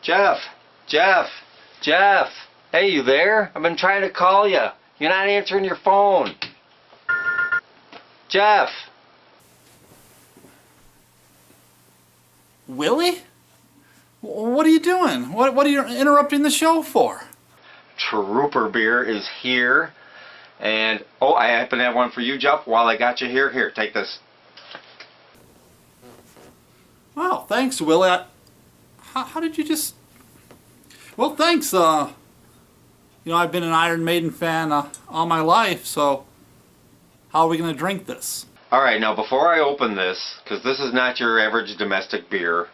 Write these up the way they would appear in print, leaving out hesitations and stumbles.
Jeff! Jeff! Jeff! Hey, you there? I've been trying to call you. You're not answering your phone. Jeff! Willie? What are you doing? What are you interrupting the show for? Trooper beer is here. And, oh, I happen to have one for you, Jeff. While I got you here, here, take this. Wow, thanks, Willie. How did you just... Well, thanks. I've been an Iron Maiden fan all my life, so how are we going to drink this? All right, now before I open this, because this is not your average domestic beer,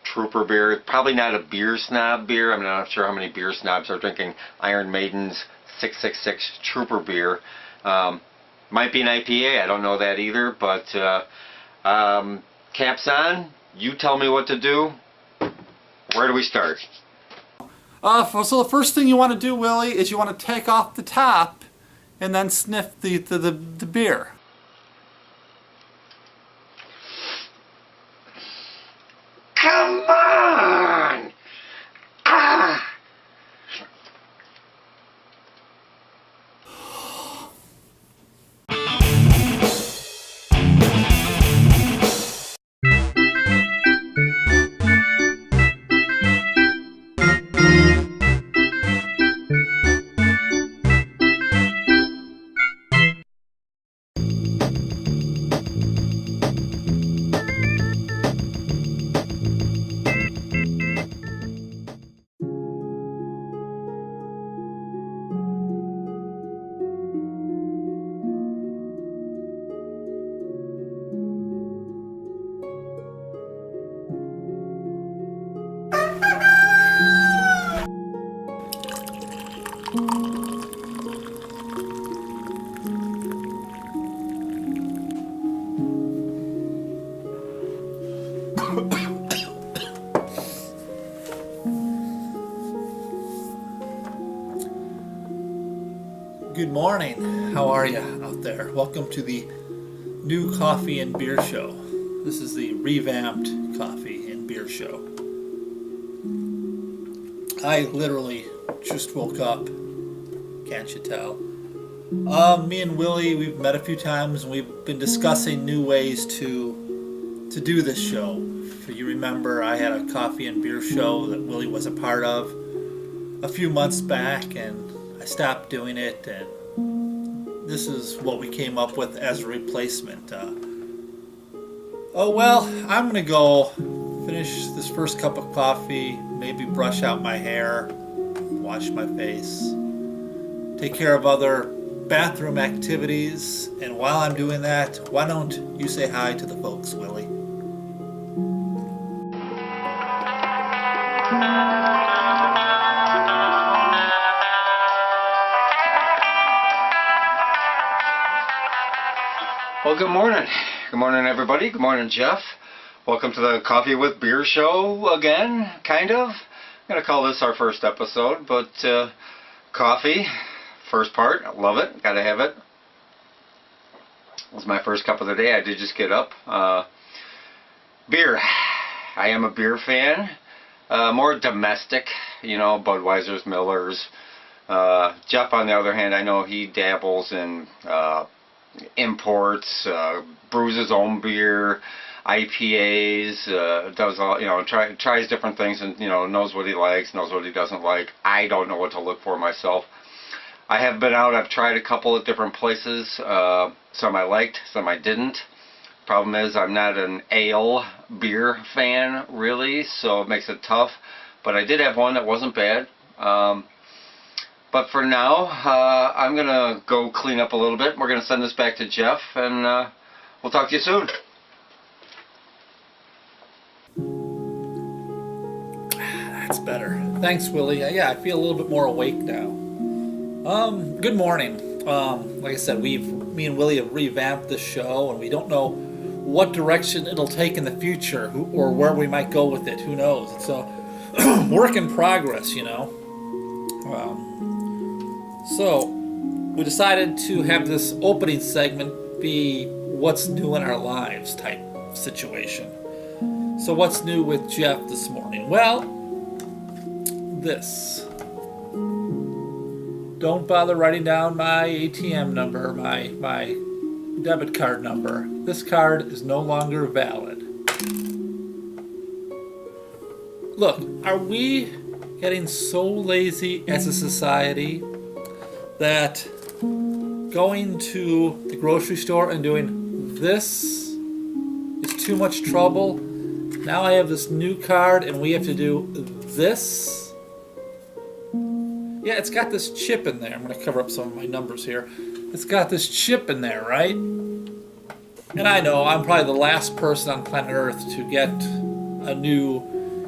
Trooper beer, probably not a beer snob beer. I'm not sure how many beer snobs are drinking Iron Maiden's 666 Trooper beer. Might be an IPA, I don't know that either, but caps on, you tell me what to do. Where do we start? So the first thing you want to do, Willie, is you want to take off the top and then sniff the beer. Come on! Ah! Good morning. How are you out there? Welcome to the new coffee and beer show. This is the revamped coffee and beer show. I literally just woke up. Can't you tell? Me and Willie, we've met a few times and we've been discussing new ways to do this show. If you remember, I had a coffee and beer show that Willie was a part of a few months back, and I stopped doing it, and this is what we came up with as a replacement. I'm going to go finish this first cup of coffee, maybe brush out my hair, wash my face, take care of other bathroom activities, and while I'm doing that, why don't you say hi to the folks, Willie? Well, good morning. Good morning, everybody. Good morning, Jeff. Welcome to the Coffee with Beer show again, kind of. I'm going to call this our first episode, but coffee, first part. I love it. Got to have it. It was my first cup of the day. I did just get up. Beer. I am a beer fan. More domestic, Budweiser's, Miller's. Jeff, on the other hand, I know he dabbles in imports, brews his own beer, IPAs, does all, tries different things, and knows what he likes, knows what he doesn't like. I don't know what to look for myself. I have been out, I've tried a couple of different places, some I liked, some I didn't. Problem is, I'm not an ale beer fan, really, so it makes it tough, but I did have one that wasn't bad. But for now, I'm going to go clean up a little bit. We're going to send this back to Jeff, and we'll talk to you soon. That's better. Thanks, Willie. Yeah, I feel a little bit more awake now. Good morning. Like I said, me and Willie have revamped the show, and we don't know what direction it'll take in the future, or where we might go with it. Who knows? It's a work in progress, So, we decided to have this opening segment be what's new in our lives type situation. So what's new with Jeff this morning? Well, this. Don't bother writing down my ATM number, my debit card number. This card is no longer valid. Look, are we getting so lazy as a society that going to the grocery store and doing this is too much trouble? Now I have this new card and we have to do this? Yeah, it's got this chip in there. I'm going to cover up some of my numbers here. It's got this chip in there, right? And I know I'm probably the last person on planet Earth to get a new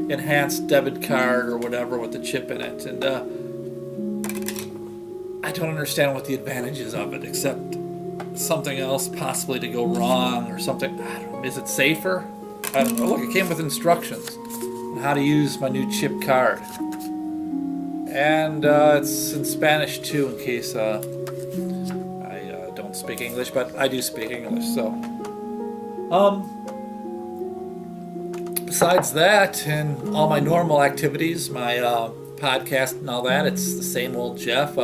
enhanced debit card or whatever with the chip in it. And I don't understand what the advantages of it, except something else possibly to go wrong or something. I don't know. Is it safer? I don't know. Look, it came with instructions on how to use my new chip card. And it's in Spanish too, in case I don't speak English, but I do speak English. So, besides that, and all my normal activities, my podcast and all that, it's the same old Jeff.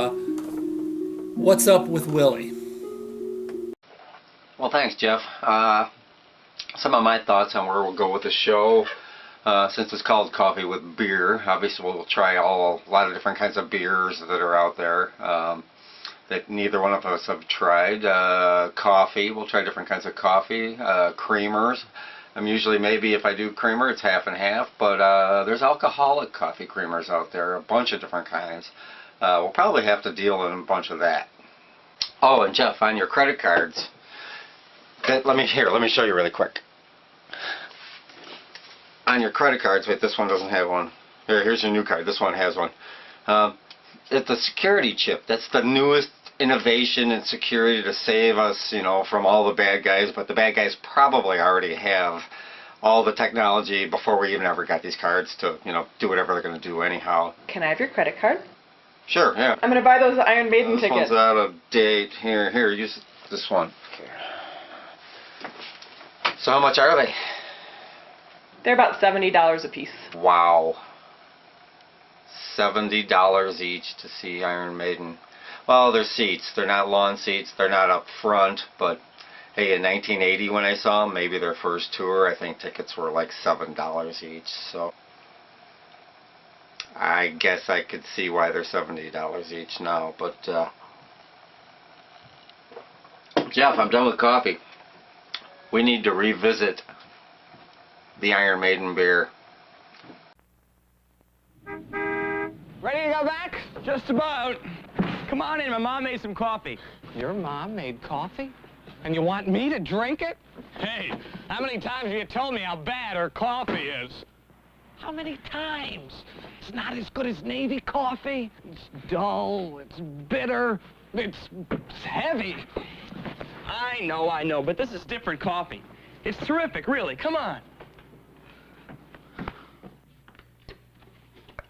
What's up with Willie? Well, thanks, Jeff. Some of my thoughts on where we'll go with the show. Since it's called Coffee with Beer, obviously we'll try a lot of different kinds of beers that are out there that neither one of us have tried. Coffee, we'll try different kinds of coffee. Creamers. Usually maybe if I do creamer it's half and half, but there's alcoholic coffee creamers out there, a bunch of different kinds. We'll probably have to deal in a bunch of that. Oh, and Jeff, on your credit cards, let me show you really quick. On your credit cards, wait, this one doesn't have one. Here's your new card. This one has one. It's the security chip. That's the newest innovation in security to save us, from all the bad guys. But the bad guys probably already have all the technology before we even ever got these cards to, do whatever they're going to do anyhow. Can I have your credit card? Sure, yeah. I'm going to buy those Iron Maiden tickets. This one's out of date. Here, use this one. Okay. So how much are they? They're about $70 a piece. Wow. $70 each to see Iron Maiden. Well, they're seats. They're not lawn seats. They're not up front. But, hey, in 1980 when I saw them, maybe their first tour, I think tickets were like $7 each. So, I guess I could see why they're $70 each now. But, Jeff, I'm done with coffee. We need to revisit the Iron Maiden beer. Ready to go back? Just about. Come on in, my mom made some coffee. Your mom made coffee? And you want me to drink it? Hey, how many times have you told me how bad her coffee is? How many times? It's not as good as Navy coffee. It's dull, it's bitter, it's heavy. I know, but this is different coffee. It's terrific, really. Come on.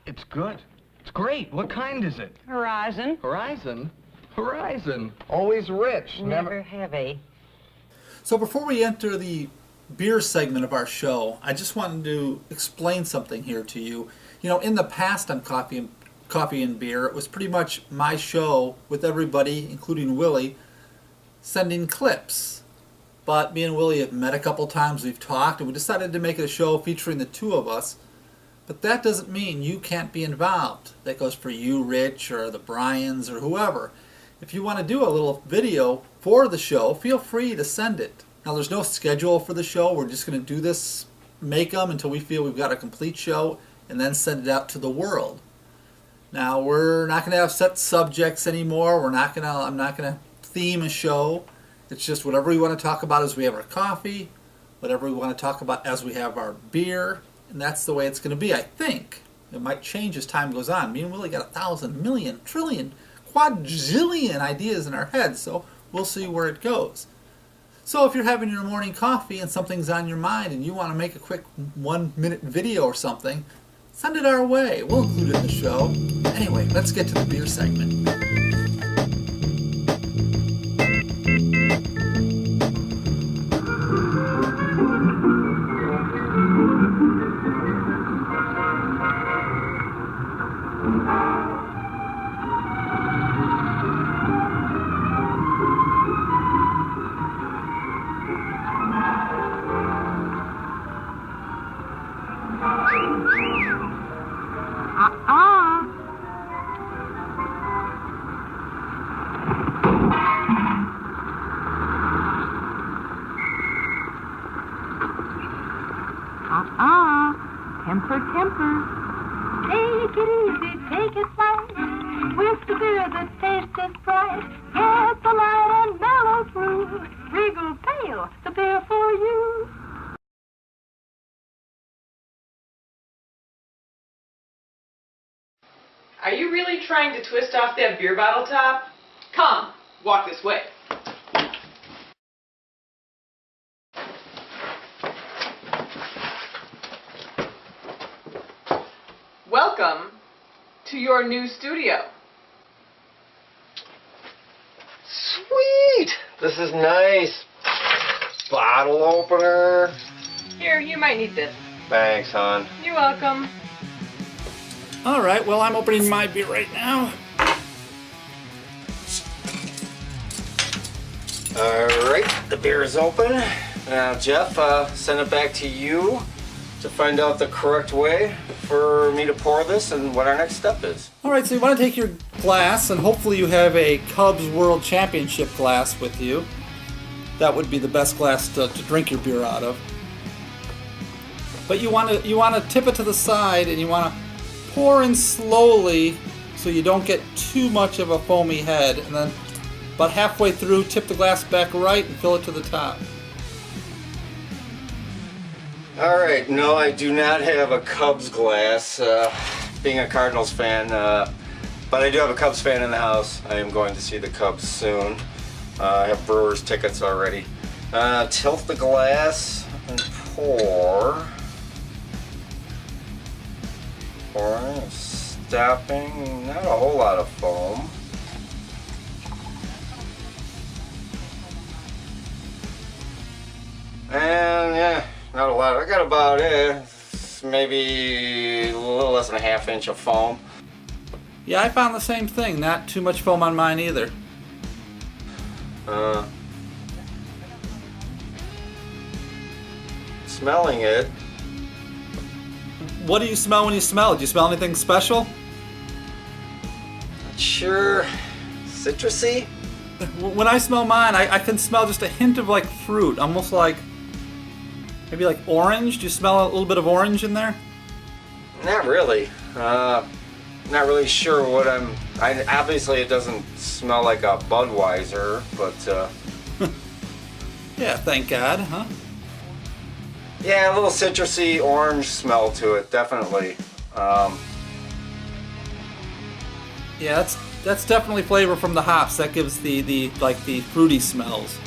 It's good. It's great. What kind is it? Horizon. Horizon? Horizon. Always rich. Never heavy. So before we enter the beer segment of our show, I just wanted to explain something here to you. In the past on Coffee and Beer, it was pretty much my show with everybody, including Willie, sending clips. But me and Willie have met a couple times, we've talked, and we decided to make it a show featuring the two of us. But that doesn't mean you can't be involved. That goes for you, Rich, or the Bryans, or whoever. If you want to do a little video for the show, feel free to send it. Now, there's no schedule for the show. We're just going to do this, make them until we feel we've got a complete show, and then send it out to the world. Now, we're not going to have set subjects anymore. I'm not going to theme a show. It's just whatever we want to talk about as we have our coffee, whatever we want to talk about as we have our beer. And that's the way it's going to be, I think. It might change as time goes on. Me and Willie got 1,000, million, trillion, quadrillion ideas in our heads, so we'll see where it goes. So if you're having your morning coffee and something's on your mind and you want to make a quick 1-minute video or something, send it our way. We'll include it in the show. Anyway, let's get to the beer segment. Temper, temper. Take it easy, take it light. With the beer that tastes is bright. Get the light and mellow through. Regal Pale, the beer for you. Are you really trying to twist off that beer bottle top? Come, walk this way. Welcome to your new studio. Sweet! This is nice. Bottle opener. Here, you might need this. Thanks, hon. You're welcome. Alright, well, I'm opening my beer right now. Alright, the beer is open. Now, Jeff, send it back to you to find out the correct way for me to pour this and what our next step is. Alright, so you want to take your glass, and hopefully you have a Cubs World Championship glass with you. That would be the best glass to drink your beer out of. But you want to tip it to the side, and you want to pour in slowly so you don't get too much of a foamy head, and then about halfway through, tip the glass back right and fill it to the top. Alright, no, I do not have a Cubs glass, being a Cardinals fan, but I do have a Cubs fan in the house. I am going to see the Cubs soon. I have Brewers tickets already. Tilt the glass and pour. Pouring, stopping, not a whole lot of foam. And yeah, not a lot. I got about maybe a little less than a ½ inch of foam. Yeah, I found the same thing. Not too much foam on mine either. Smelling it. What do you smell when you smell it? Do you smell anything special? Not sure. Citrusy? When I smell mine, I can smell just a hint of like fruit, almost like maybe like orange. Do you smell a little bit of orange in there? Not really. Not really sure what obviously it doesn't smell like a Budweiser, but Yeah, thank God, huh? yeah, a little citrusy orange smell to it, definitely. Yeah, that's definitely flavor from the hops. That gives the fruity smells.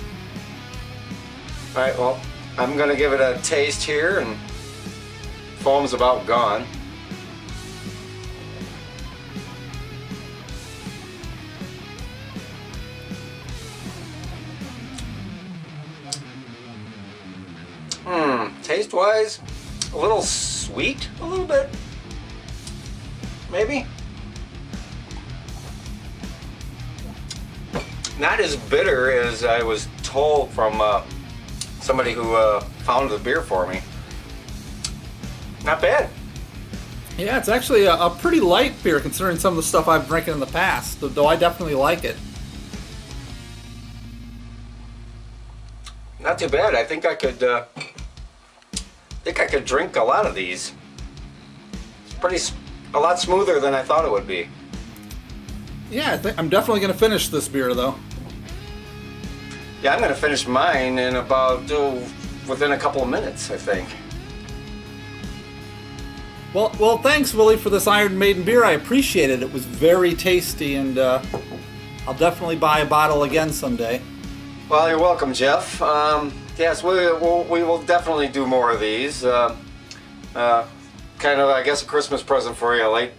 All right, well, I'm gonna give it a taste here, and foam's about gone. Taste-wise, a little sweet, a little bit, maybe. Not as bitter as I was told from somebody who found the beer for me. Not bad. Yeah, it's actually a pretty light beer considering some of the stuff I've drinking in the past, though I definitely like it. Not too bad. I think I could drink a lot of these. It's a lot smoother than I thought it would be. Yeah, I'm definitely going to finish this beer, though. Yeah, I'm going to finish mine in about within a couple of minutes, I think. Well, thanks, Willie, for this Iron Maiden beer. I appreciate it. It was very tasty, and I'll definitely buy a bottle again someday. Well, you're welcome, Jeff. Yes, we will definitely do more of these. Kind of, I guess, a Christmas present for you, a late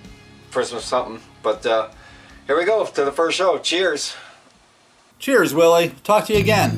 Christmas something. But here we go to the first show. Cheers. Cheers, Willie. Talk to you again.